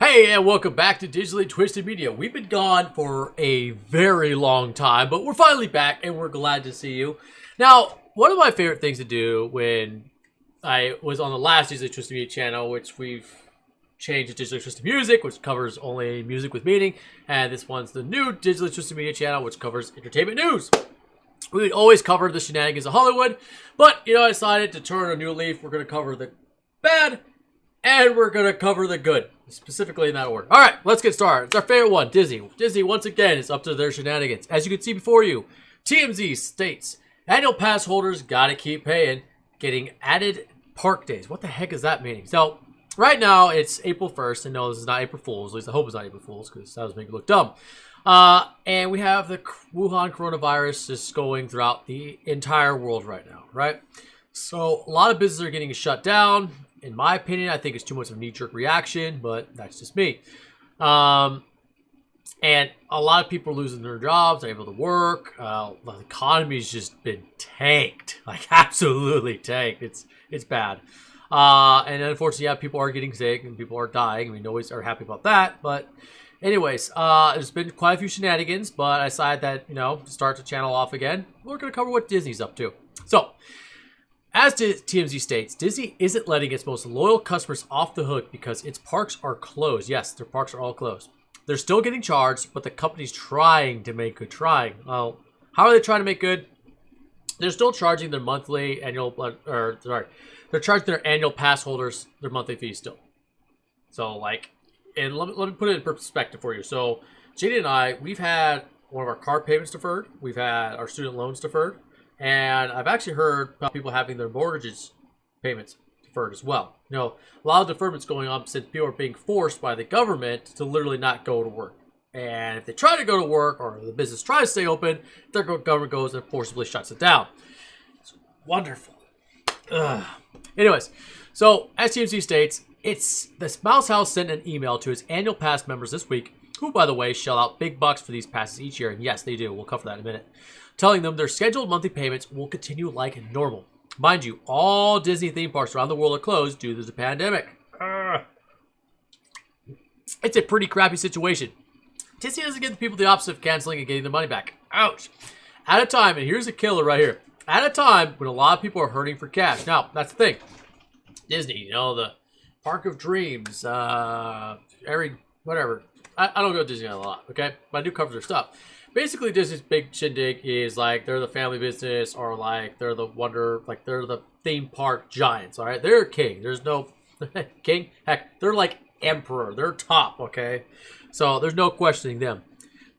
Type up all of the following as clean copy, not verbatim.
Hey, and welcome back to Digitally Twisted Media. We've been gone for a very long time, but we're finally back, and we're glad to see you. Now, one of my favorite things to do when I was on the last Digitally Twisted Media channel, which we've changed to Digitally Twisted Music, which covers only music with meaning, and this one's the new Digitally Twisted Media channel, which covers entertainment news. We would always cover the shenanigans of Hollywood, but, I decided to turn a new leaf. We're going to cover the bad, and we're going to cover the good, specifically in that order. All right, let's get started. It's our favorite one, Disney. Disney, once again, is up to their shenanigans. As you can see before you, TMZ states, annual pass holders got to keep paying, getting added park days. What the heck is that meaning? So, right now, it's April 1st, and no, this is not April Fool's. At least I hope it's not April Fool's, because that would make it look dumb. And we have the Wuhan coronavirus just going throughout the entire world right now, right? So, a lot of businesses are getting shut down. In my opinion, I think it's too much of a knee-jerk reaction, but that's just me. And a lot of people are losing their jobs, not able to work. The economy's just been tanked, like absolutely tanked. It's bad. And unfortunately, people are getting sick and people are dying. I mean, always are happy about that. But anyways, there's been quite a few shenanigans, but I decided that, to start the channel off again, we're going to cover what Disney's up to. So, as TMZ states, Disney isn't letting its most loyal customers off the hook because its parks are closed. Yes, their parks are all closed. They're still getting charged, but the company's trying to make good. Well, how are they trying to make good? They're still charging their they're charging their annual pass holders their monthly fees still. So, and let me put it in perspective for you. So, JD and I, we've had one of our car payments deferred. We've had our student loans deferred. And I've actually heard about people having their mortgages payments deferred as well. A lot of deferments going on since people are being forced by the government to literally not go to work. And if they try to go to work or the business tries to stay open, their government goes and forcibly shuts it down. It's wonderful. Ugh. Anyways, so as TMZ states, the Smiles House sent an email to its annual pass members this week, who, by the way, shell out big bucks for these passes each year. And yes, they do. We'll cover that in a minute. Telling them their scheduled monthly payments will continue like normal. Mind you, all Disney theme parks around the world are closed due to the pandemic. It's a pretty crappy situation. Disney doesn't give the people the opposite of canceling and getting their money back. Ouch. At a time, and here's a killer right here. At a time when a lot of people are hurting for cash. Now, that's the thing. Disney, the Park of Dreams, whatever. I don't go to Disney a lot, okay? But I do cover their stuff. Basically, Disney's big shindig is they're the family business, or they're they're the theme park giants, all right? They're king. There's no king. Heck, they're like emperor. They're top, okay? So there's no questioning them.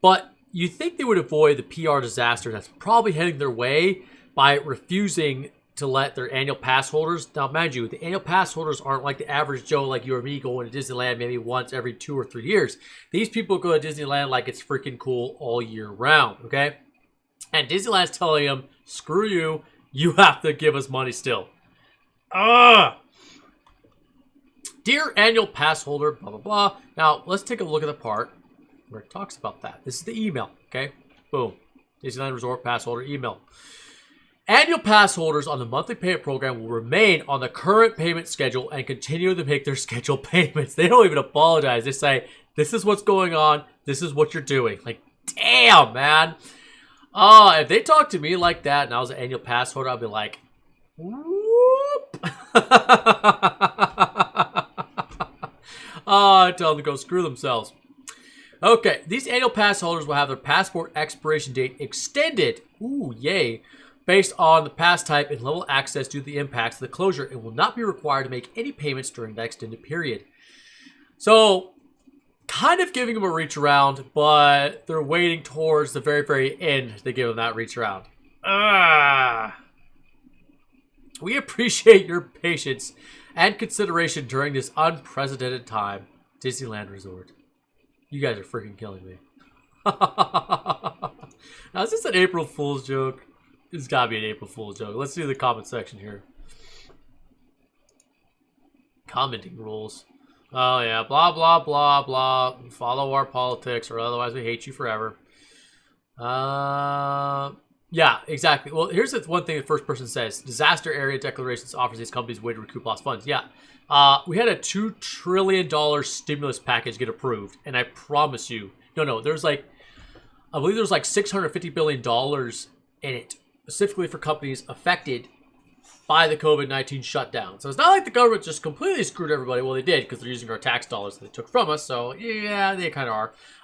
But you think they would avoid the PR disaster that's probably heading their way by refusing to let their annual pass holders. Now, mind you, the annual pass holders aren't like the average Joe like you or me going to Disneyland maybe once every 2 or 3 years. These people go to Disneyland like it's freaking cool all year round, okay? And Disneyland's telling them, screw you, you have to give us money still. Dear annual pass holder, blah, blah, blah. Now, let's take a look at the part where it talks about that. This is the email, okay? Boom. Disneyland Resort pass holder email. Annual pass holders on the monthly payment program will remain on the current payment schedule and continue to make their scheduled payments. They don't even apologize. They say, this is what's going on. This is what you're doing. Damn, man. If they talk to me like that and I was an annual pass holder, I'd be like, whoop. I tell them to go screw themselves. Okay, these annual pass holders will have their passport expiration date extended. Ooh, yay. Based on the pass type and level of access due to the impacts of the closure, it will not be required to make any payments during that extended period. So, kind of giving them a reach around, but they're waiting towards the very, very end to give them that reach around. We appreciate your patience and consideration during this unprecedented time. Disneyland Resort. You guys are freaking killing me. Now, is this an April Fool's joke? It's gotta be an April Fool's joke. Let's see the comment section here. Commenting rules. Oh yeah, blah, blah, blah, blah. Follow our politics or otherwise we hate you forever. Yeah, exactly. Well, here's the one thing the first person says. Disaster area declarations offers these companies a way to recoup lost funds. Yeah. We had a $2 trillion stimulus package get approved. And I promise you, no, there's like, I believe there's like $650 billion in it, specifically for companies affected by the COVID-19 shutdown. So it's not like the government just completely screwed everybody. Well, they did because they're using our tax dollars that they took from us. So yeah, they kind of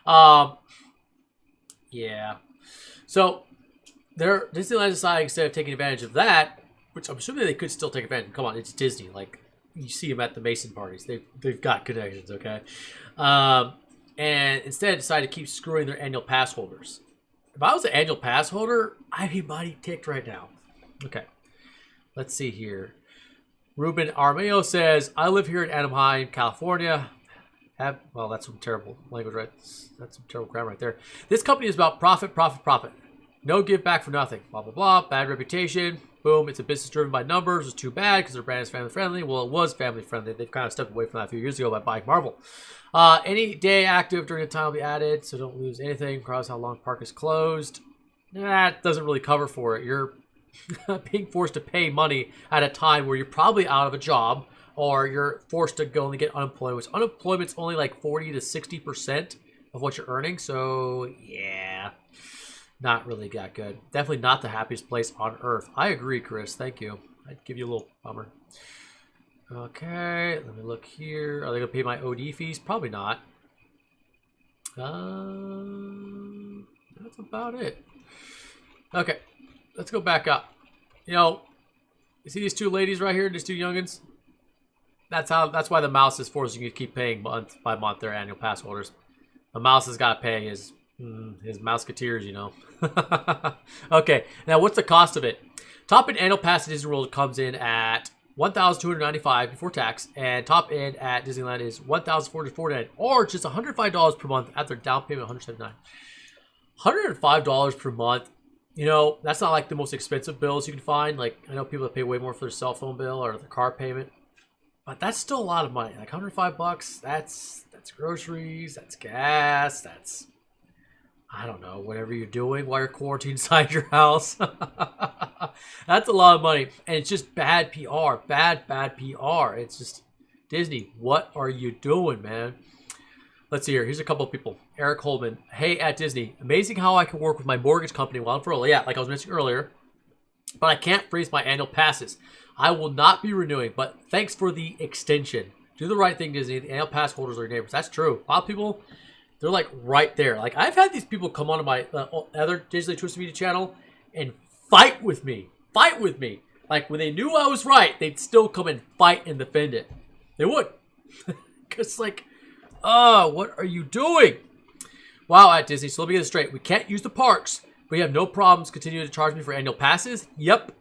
are. Yeah. So Disneyland decided instead of taking advantage of that, which I'm assuming they could still take advantage of. Come on, it's Disney. Like, you see them at the Mason parties. They've got connections, okay? And instead decided to keep screwing their annual pass holders. If I was an annual pass holder, I'd be mighty ticked right now. Okay. Let's see here. Ruben Armeo says, I live here in Anaheim, California. Well, that's some terrible language, right? That's some terrible grammar right there. This company is about profit, profit, profit. No give back for nothing. Blah, blah, blah. Bad reputation. Boom. It's a business driven by numbers. It's too bad because their brand is family friendly. Well, it was family friendly. They've kind of stepped away from that a few years ago by buying Marvel. Any day active during the time will be added, so don't lose anything. Regardless how long park is closed. That doesn't really cover for it. You're being forced to pay money at a time where you're probably out of a job, or you're forced to go and get unemployment, which unemployment's only like 40 to 60% of what you're earning. So yeah, not really that good. Definitely not the happiest place on earth. I agree, Chris. Thank you. I'd give you a little bummer. Okay, let me look here. Are they gonna pay my OD fees? Probably not. That's about it. Okay, let's go back up. You see these two ladies right here, these two youngins? That's why the mouse is forcing you to keep paying month by month their annual pass holders. The mouse has got to pay his Mouseketeers, Okay, now what's the cost of it? Top end annual pass at Disney World comes in at $1,295 before tax, and top end at Disneyland is $1,449, or just $105 per month after down payment of $179. $105 per month. That's not like the most expensive bills you can find. Like, I know people that pay way more for their cell phone bill or their car payment, but that's still a lot of money. Like $105, that's groceries, that's gas, that's, I don't know, whatever you're doing while you're quarantined inside your house. That's a lot of money, and it's just bad PR, bad PR. It's just, Disney, what are you doing, man? Let's see here. Here's a couple of people. Eric Holman. Hey, at Disney. Amazing how I can work with my mortgage company while I'm furloughed. Yeah, like I was mentioning earlier. But I can't freeze my annual passes. I will not be renewing, but thanks for the extension. Do the right thing, Disney. The annual pass holders are your neighbors. That's true. A lot of people, they're like right there. Like, I've had these people come onto my other Digitally Twisted Media channel and fight with me. Fight with me. Like, when they knew I was right, they'd still come and fight and defend it. They would. Because, like, oh, what are you doing? Wow, at Disney. So let me get this straight. We can't use the parks, but you have no problems continuing to charge me for annual passes? Yep.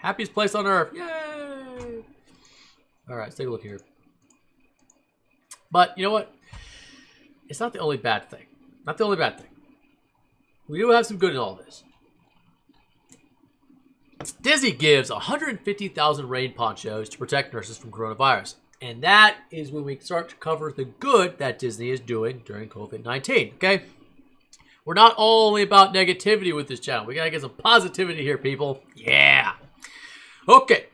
Happiest place on earth. Yay. All right, let's take a look here. But you know what? It's not the only bad thing. Not the only bad thing. We do have some good in all this. Disney gives 150,000 rain ponchos to protect nurses from coronavirus. And that is when we start to cover the good that Disney is doing during COVID-19, okay? We're not only about negativity with this channel. We got to get some positivity here, people. Yeah. Okay.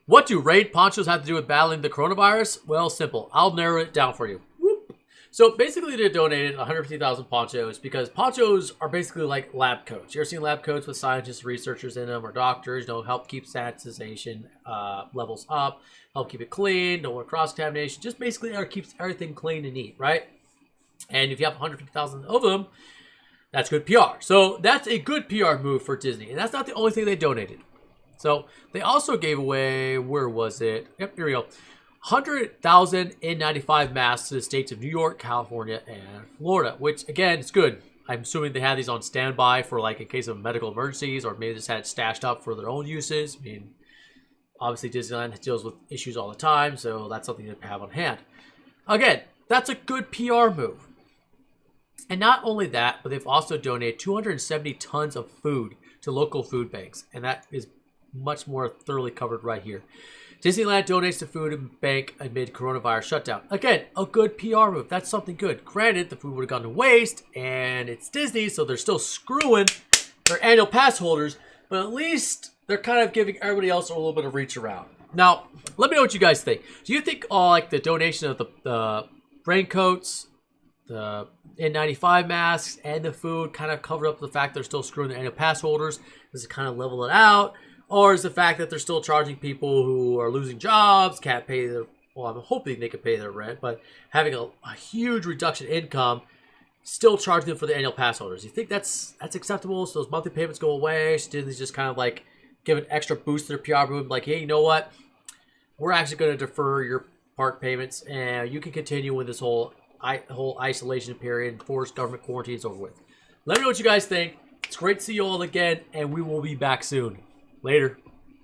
What do rain ponchos have to do with battling the coronavirus? Well, simple. I'll narrow it down for you. Whoop. So basically, they donated 150,000 ponchos because ponchos are basically like lab coats. You ever seen lab coats with scientists, researchers in them, or doctors? Help keep sanitization levels up, help keep it clean, no more cross-contamination. Just basically keeps everything clean and neat, right? And if you have 150,000 of them, that's good PR. So that's a good PR move for Disney. And that's not the only thing they donated. So they also gave away, where was it? Yep, here we go. 100,000 N95 masks to the states of New York, California, and Florida, which, again, it's good. I'm assuming they had these on standby for, like, in case of medical emergencies, or maybe they just had it stashed up for their own uses. I mean, obviously Disneyland deals with issues all the time, so that's something to have on hand. Again, that's a good PR move. And not only that, but they've also donated 270 tons of food to local food banks, and that is much more thoroughly covered right here. Disneyland donates to food bank amid coronavirus shutdown. Again, a good PR move. That's something good. Granted, the food would have gone to waste, and it's Disney, so they're still screwing their annual pass holders, but at least they're kind of giving everybody else a little bit of reach around. Now, let me know what you guys think. Do you think like the donation of the raincoats, the N95 masks, and the food kind of covered up the fact they're still screwing the annual pass holders? Does it kind of level it out? Or is the fact that they're still charging people who are losing jobs, can't pay their, well, I'm hoping they can pay their rent, but having a huge reduction in income, still charging them for the annual pass holders? You think that's acceptable? So those monthly payments go away? So Disney's just kind of like give an extra boost to their PR move, like, hey, you know what? We're actually going to defer your park payments, and you can continue with this whole isolation period, forced government quarantine is over with. Let me know what you guys think. It's great to see you all again, and we will be back soon. Later.